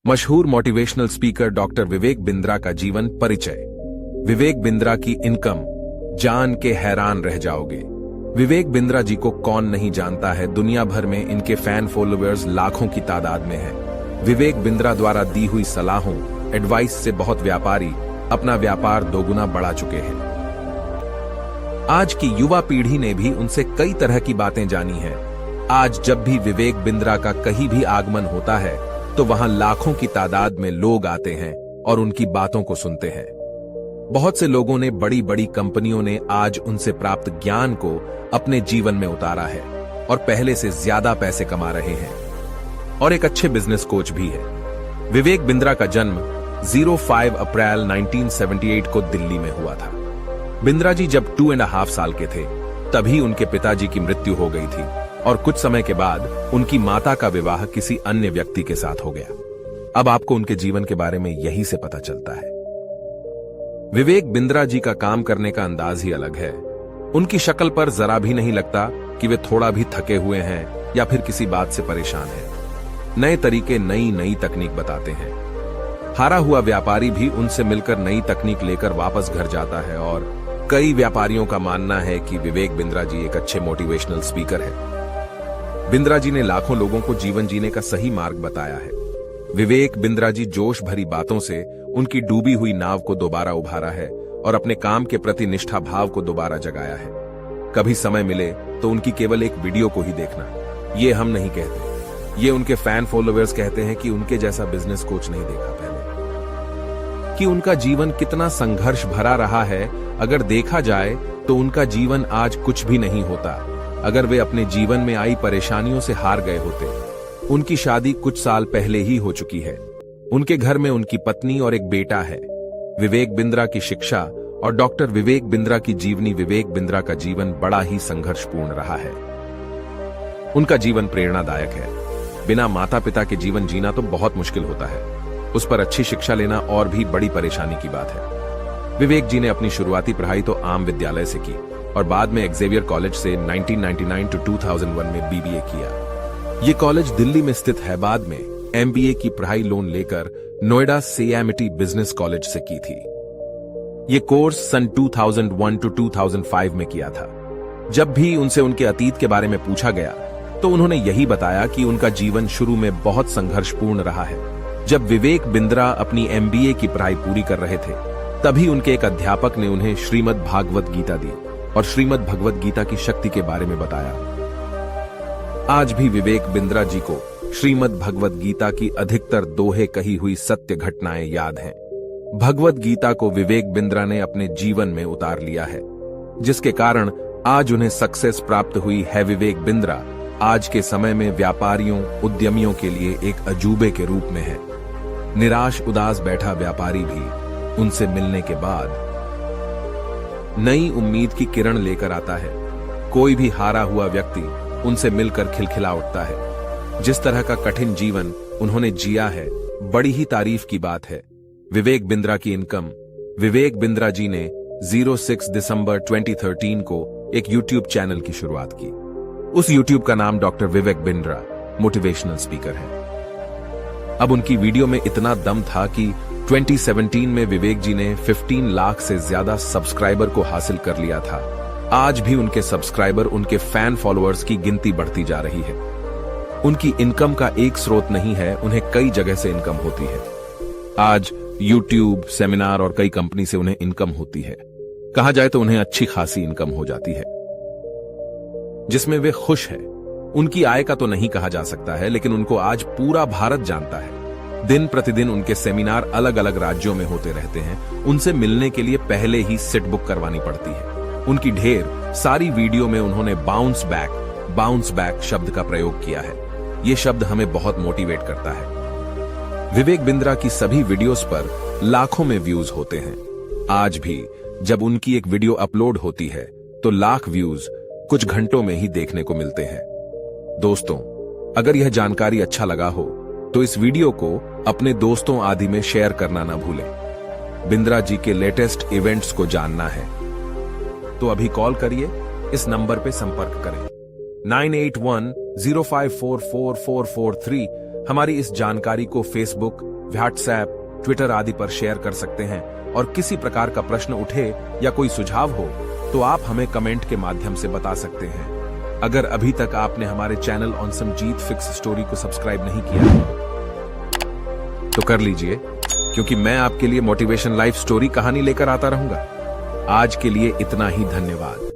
मशहूर motivational speaker doctor Vivek Bindra का जीवन परिचय। विवेक बिंद्रा की इनकम जान के हैरान रह जाओगे। विवेक बिंद्रा जी को कौन नहीं जानता है। दुनिया भर में इनके फैन फॉलोअर्स लाखों की तादाद में हैं। विवेक बिंद्रा द्वारा दी हुई सलाहों एडवाइस से बहुत व्यापारी अपना व्यापार दोगुना बढ़ा चुके हैं। आज की युवा पीढ़ी ने भी उनसे कई तरह की बातें जानी हैं। आज जब भी विवेक बिंद्रा का कहीं भी आगमन होता है तो वहां लाखों की तादाद में लोग आते हैं और उनकी बातों को सुनते हैं। बहुत से लोगों ने, बड़ी बड़ी कंपनियों ने आज उनसे प्राप्त ज्ञान को अपने जीवन में उतारा है और पहले से ज्यादा पैसे कमा रहे हैं और एक अच्छे बिजनेस कोच भी है। विवेक बिंद्रा का जन्म 05 अप्रैल 1978 को दिल्ली में हुआ था। बिंद्रा जी जब 2.5 साल के थे तभी उनके पिताजी की मृत्यु हो गई थी और कुछ समय के बाद उनकी माता का विवाह किसी अन्य व्यक्ति के साथ हो गया। अब आपको उनके जीवन के बारे में यही से पता चलता है। विवेक बिंद्रा जी का काम करने का अंदाज ही अलग है। उनकी शक्ल पर जरा भी नहीं लगता कि वे थोड़ा भी थके हुए हैं या फिर किसी बात से परेशान हैं। नए तरीके, नई तकनीक बताते हैं। हारा हुआ व्यापारी भी उनसे मिलकर नई तकनीक लेकर वापस घर जाता है और कई व्यापारियों का मानना है कि विवेक बिंद्रा जी एक अच्छे मोटिवेशनल स्पीकर है। बिंद्रा जी ने लाखों लोगों को जीवन जीने का सही मार्ग बताया है। विवेक बिंद्रा जी जोश भरी बातों से उनकी डूबी हुई नाव को दोबारा उभारा है और अपने काम के प्रति निष्ठा भाव को दोबारा जगाया है। कभी समय मिले तो उनकी केवल एक वीडियो को ही देखना। ये हम नहीं कहते, ये उनके फैन फॉलोअर्स कहते हैं कि उनके जैसा बिजनेस कोच नहीं देखा पहले। कि उनका जीवन कितना संघर्ष भरा रहा है अगर देखा जाए तो उनका जीवन आज कुछ भी नहीं होता अगर वे अपने जीवन में आई परेशानियों से हार गए होते। उनकी शादी कुछ साल पहले ही हो चुकी है। उनके घर में उनकी पत्नी और एक बेटा है। विवेक बिंद्रा की शिक्षा और डॉक्टर विवेक बिंद्रा की जीवनी। विवेक बिंद्रा का जीवन बड़ा ही संघर्षपूर्ण रहा है। उनका जीवन प्रेरणादायक है। बिना माता पिता के जीवन जीना तो बहुत मुश्किल होता है, उस पर अच्छी शिक्षा लेना और भी बड़ी परेशानी की बात है। विवेक जी ने अपनी शुरुआती पढ़ाई तो आम विद्यालय से की और बाद में एक्सेवियर कॉलेज से 1999 to 2001 में बीबीए किया। ये कॉलेज दिल्ली में स्थित है। बाद में एमबीए की पढ़ाई लोन लेकर नोएडा सीएमटी बिजनेस कॉलेज से की थी। ये कोर्स सन 2001 to 2005 में किया था। जब भी उनसे उनके अतीत के बारे में पूछा गया तो उन्होंने यही बताया कि उनका जीवन शुरू में बहुत संघर्षपूर्ण रहा है। जब विवेक बिंद्रा अपनी एमबीए की पढ़ाई पूरी कर रहे थे तभी उनके एक अध्यापक ने उन्हें श्रीमद् भागवत गीता दी और श्रीमद् भगवत गीता की शक्ति के बारे में बताया। आज भी विवेक बिंद्रा जी को श्रीमद् भगवत गीता की अधिकतर दोहे कही हुई सत्य घटनाएं याद हैं। भगवत गीता को विवेक बिंद्रा ने अपने जीवन में उतार लिया है, जिसके कारण आज उन्हें सक्सेस प्राप्त हुई है। विवेक बिंद्रा आज के समय में व्यापारियों, उद्यमियों के लिए एक अजूबे के रूप में है। निराश उदास बैठा व्यापारी भी उनसे मिलने के बाद नई उम्मीद की किरण लेकर आता है। कोई भी हारा हुआ व्यक्ति उनसे मिलकर खिलखिला उठता है। जिस तरह का कठिन जीवन उन्होंने जिया है, बड़ी ही तारीफ की बात है। विवेक बिंद्रा की इनकम। विवेक बिंद्रा जी ने 06 दिसंबर 2013 को एक यूट्यूब चैनल की शुरुआत की। उस यूट्यूब का नाम doctor Vivek Bindra motivational speaker है। अब उनकी वीडियो में इतना दम था कि 2017 में विवेक जी ने 15 लाख से ज्यादा सब्सक्राइबर को हासिल कर लिया था। आज भी उनके सब्सक्राइबर, उनके फैन फॉलोअर्स की गिनती बढ़ती जा रही है। उनकी इनकम का एक स्रोत नहीं है, उन्हें कई जगह से इनकम होती है। आज यूट्यूब, सेमिनार और कई कंपनी से उन्हें इनकम होती है। कहा जाए तो उन्हें अच्छी खासी इनकम हो जाती है जिसमें वे खुश हैं। उनकी आय का तो नहीं कहा जा सकता है, लेकिन उनको आज पूरा भारत जानता है। दिन प्रतिदिन उनके सेमिनार अलग अलग राज्यों में होते रहते हैं। उनसे मिलने के लिए पहले ही सीट बुक करवानी पड़ती है। उनकी ढेर सारी वीडियो में उन्होंने बाउंस बैक शब्द का प्रयोग किया है। यह शब्द हमें बहुत मोटिवेट करता है। विवेक बिंद्रा की सभी वीडियोस पर लाखों में व्यूज होते हैं। आज भी जब उनकी एक वीडियो अपलोड होती है तो लाख व्यूज कुछ घंटों में ही देखने को मिलते हैं। दोस्तों, अगर यह जानकारी अच्छा लगा हो तो इस वीडियो को अपने दोस्तों आदि में शेयर करना ना भूलें। बिंद्रा जी के लेटेस्ट इवेंट्स को जानना है तो अभी कॉल करिए, इस नंबर पे संपर्क करें 9810544443। हमारी इस जानकारी को फेसबुक, व्हाट्सएप, ट्विटर आदि पर शेयर कर सकते हैं और किसी प्रकार का प्रश्न उठे या कोई सुझाव हो तो आप हमें कमेंट के माध्यम से बता सकते हैं। अगर अभी तक आपने हमारे चैनल ऑन सम जीत फिक्स स्टोरी को सब्सक्राइब नहीं किया तो कर लीजिए, क्योंकि मैं आपके लिए मोटिवेशन लाइफ स्टोरी कहानी लेकर आता रहूंगा। आज के लिए इतना ही, धन्यवाद।